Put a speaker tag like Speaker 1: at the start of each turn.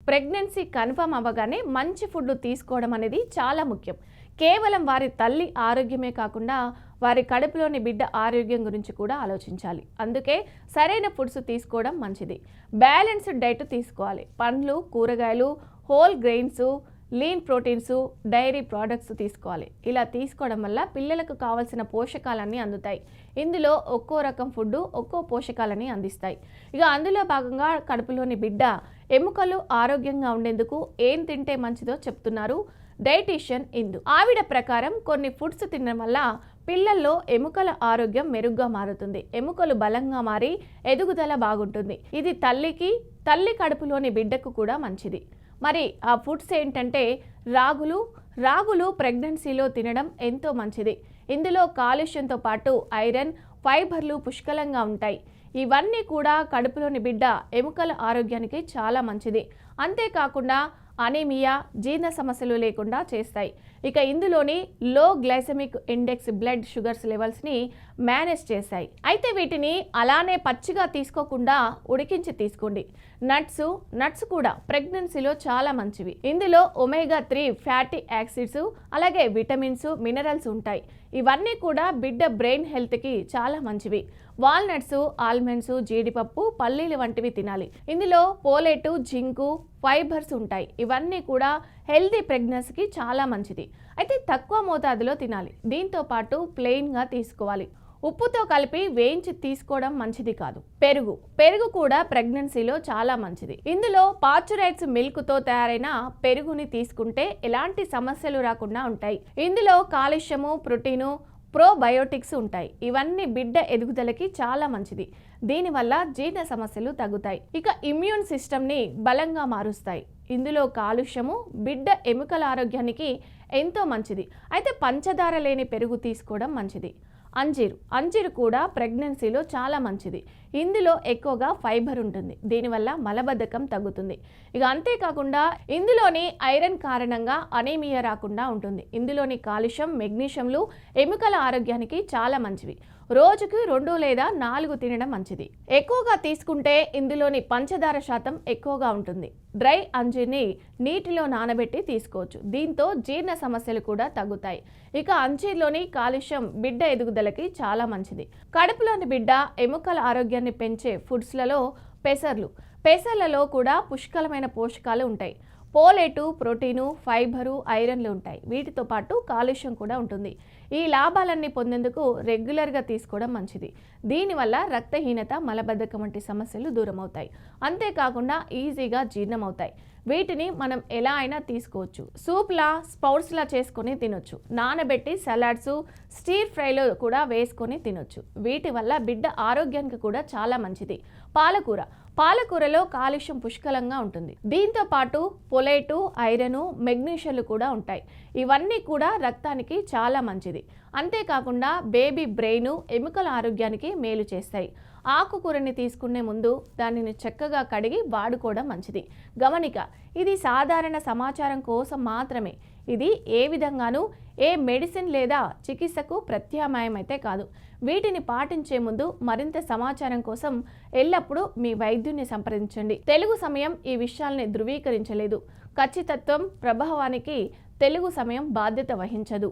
Speaker 1: Pregnancy confirm అవ్వగానే మంచి food తీసుకోవడం అనేది చాలా ముఖ్యం. కేవలం వారి తల్లి ఆరోగ్యమే కాకుండా వారి కడుపులోని బిడ్డ ఆరోగ్యం గురించి కూడా ఆలోచించాలి. అందుకే సరైన ఫుడ్స్ తీసుకోవడం మంచిది. బ్యాలెన్స్డ్ డైట్ తీసుకోవాలి. పండ్లు, కూరగాయలు, whole grains, lean proteins, dairy products తీసుకోవాలి. ఇలా తీసుకోవడం వల్ల పిల్లలకు కావాల్సిన పోషకాలన్నీ అందుతాయి. ఇందులో ఒక్కో రకం ఫుడ్ ఒక్కో పోషకాలని అందిస్తాయి. ఇక అందులో భాగంగా కడుపులోని బిడ్డ ఎముకలు ఆరోగ్యంగా ఉండేందుకు ఏం తింటే మంచిదో చెప్తున్నారు డైటీషియన్ ఇందు. ఆవిడ ప్రకారం కొన్ని ఫుడ్స్ తినడం వల్ల పిల్లల్లో ఎముకల ఆరోగ్యం మెరుగ్గా మారుతుంది. ఎముకలు బలంగా మారి ఎదుగుదల బాగుంటుంది. ఇది తల్లి కడుపులోని బిడ్డకు కూడా మంచిది. మరి ఆ ఫుడ్స్ ఏంటంటే రాగులు ప్రెగ్నెన్సీలో తినడం ఎంతో మంచిది. ఇందులో కాల్షియంతో పాటు ఐరన్, ఫైబర్లు పుష్కలంగా ఉంటాయి. ఇవన్నీ కూడా కడుపులోని బిడ్డ ఎముకల ఆరోగ్యానికి చాలా మంచిది. అంతేకాకుండా అనీమియా, జీర్ణ సమస్యలు లేకుండా చేస్తాయి. ఇక ఇందులోని లో గ్లైసెమిక్ ఇండెక్స్ బ్లడ్ షుగర్స్ లెవెల్స్ని మేనేజ్ చేస్తాయి. అయితే వీటిని అలానే పచ్చిగా తీసుకోకుండా ఉడికించి తీసుకోండి. నట్స్ కూడా ప్రెగ్నెన్సీలో చాలా మంచివి. ఇందులో ఒమేగా 3 ఫ్యాటీ యాసిడ్స్, అలాగే విటమిన్స్, మినరల్స్ ఉంటాయి. ఇవన్నీ కూడా బిడ్డ బ్రెయిన్ హెల్త్కి చాలా మంచివి. వాల్నట్స్, ఆల్మండ్స్, జీడిపప్పు, పల్లీలు వంటివి తినాలి. ఇందులో పోలేటు, జింకు, ఫైబర్స్ ఉంటాయి. ఇవన్నీ కూడా హెల్తీ ప్రెగ్నెన్సీకి చాలా మంచిది. అయితే తక్కువ మోతాదులో తినాలి. దీంతో పాటు ప్లెయిన్గా తీసుకోవాలి. ఉప్పుతో కలిపి వేయించి తీసుకోవడం మంచిది కాదు. పెరుగు కూడా ప్రెగ్నెన్సీలో చాలా మంచిది. ఇందులో పాశ్చరైజ్డ్ మిల్క్తో తయారైన పెరుగుని తీసుకుంటే ఎలాంటి సమస్యలు రాకుండా ఉంటాయి. ఇందులో కాల్షియము, ప్రోటీను, ప్రోబయోటిక్స్ ఉంటాయి. ఇవన్నీ బిడ్డ ఎదుగుదలకి చాలా మంచిది. దీనివల్ల జీర్ణ సమస్యలు తగ్గుతాయి. ఇక ఇమ్యూన్ సిస్టమ్ని బలంగా మారుస్తాయి. ఇందులో కాలుష్యము బిడ్డ ఎముకల ఆరోగ్యానికి ఎంతో మంచిది. అయితే పంచదార లేని పెరుగు తీసుకోవడం మంచిది. అంజీరు కూడా ప్రెగ్నెన్సీలో చాలా మంచిది. ఇందులో ఎక్కువగా ఫైబర్ ఉంటుంది. దీనివల్ల మలబద్ధకం తగ్గుతుంది. ఇక అంతేకాకుండా ఇందులోని ఐరన్ కారణంగా అనీమియా రాకుండా ఉంటుంది. ఇందులోని కాల్షియం, మెగ్నీషియంలు ఎముకల ఆరోగ్యానికి చాలా మంచివి. రోజుకి 2 లేదా 4 తినడం మంచిది. ఎక్కువగా తీసుకుంటే ఇందులోని పంచదార శాతం ఎక్కువగా ఉంటుంది. డ్రై అంజీర్ని నీటిలో నానబెట్టి తీసుకోవచ్చు. దీంతో జీర్ణ సమస్యలు కూడా తగ్గుతాయి. ఇక అంజీర్లోని కాల్షియం బిడ్డ ఎదుగుదలకి చాలా మంచిది. కడుపులోని బిడ్డ ఎముకల ఆరోగ్యాన్ని పెంచే ఫుడ్స్లలో పెసర్లలో కూడా పుష్కలమైన పోషకాలు ఉంటాయి. పోలేటు, ప్రోటీను, ఫైబరు, ఐరన్లు ఉంటాయి. వీటితో పాటు కాల్షియం కూడా ఉంటుంది. ఈ లాభాలన్నీ పొందేందుకు రెగ్యులర్గా తీసుకోవడం మంచిది. దీనివల్ల రక్తహీనత, మలబద్ధకం వంటి సమస్యలు దూరం అవుతాయి. అంతేకాకుండా ఈజీగా జీర్ణమవుతాయి. వీటిని మనం ఎలా అయినా తీసుకోవచ్చు. సూప్లా, స్పౌట్స్లా చేసుకొని తినొచ్చు. నానబెట్టి సలాడ్స్, స్టీర్ ఫ్రైలో కూడా వేసుకొని తినొచ్చు. వీటి వల్ల బిడ్డ ఆరోగ్యానికి కూడా చాలా మంచిది. పాలకూరలో కాల్షియం పుష్కలంగా ఉంటుంది. దీంతో పాటు పొలేటు, ఐరన్, మెగ్నీషియంలు కూడా ఉంటాయి. ఇవన్నీ కూడా రక్తానికి చాలా మంచిది. అంతేకాకుండా బేబీ బ్రెయిన్, ఎముకల ఆరోగ్యానికి మేలు చేస్తాయి. ఆకుకూరని తీసుకునే ముందు దానిని చక్కగా కడిగి వాడుకోవడం మంచిది. గమనిక, ఇది సాధారణ సమాచారం కోసం మాత్రమే. ఇది ఏ విధంగానూ ఏ మెడిసిన్ లేదా చికిత్సకు ప్రత్యామ్నాయం అయితే కాదు. వీటిని పాటించే ముందు మరింత సమాచారం కోసం ఎల్లప్పుడూ మీ వైద్యుని సంప్రదించండి. తెలుగు సమయం ఈ విషయాల్ని ధృవీకరించలేదు. ఖచ్చితత్వం, ప్రభావానికి తెలుగు సమయం బాధ్యత వహించదు.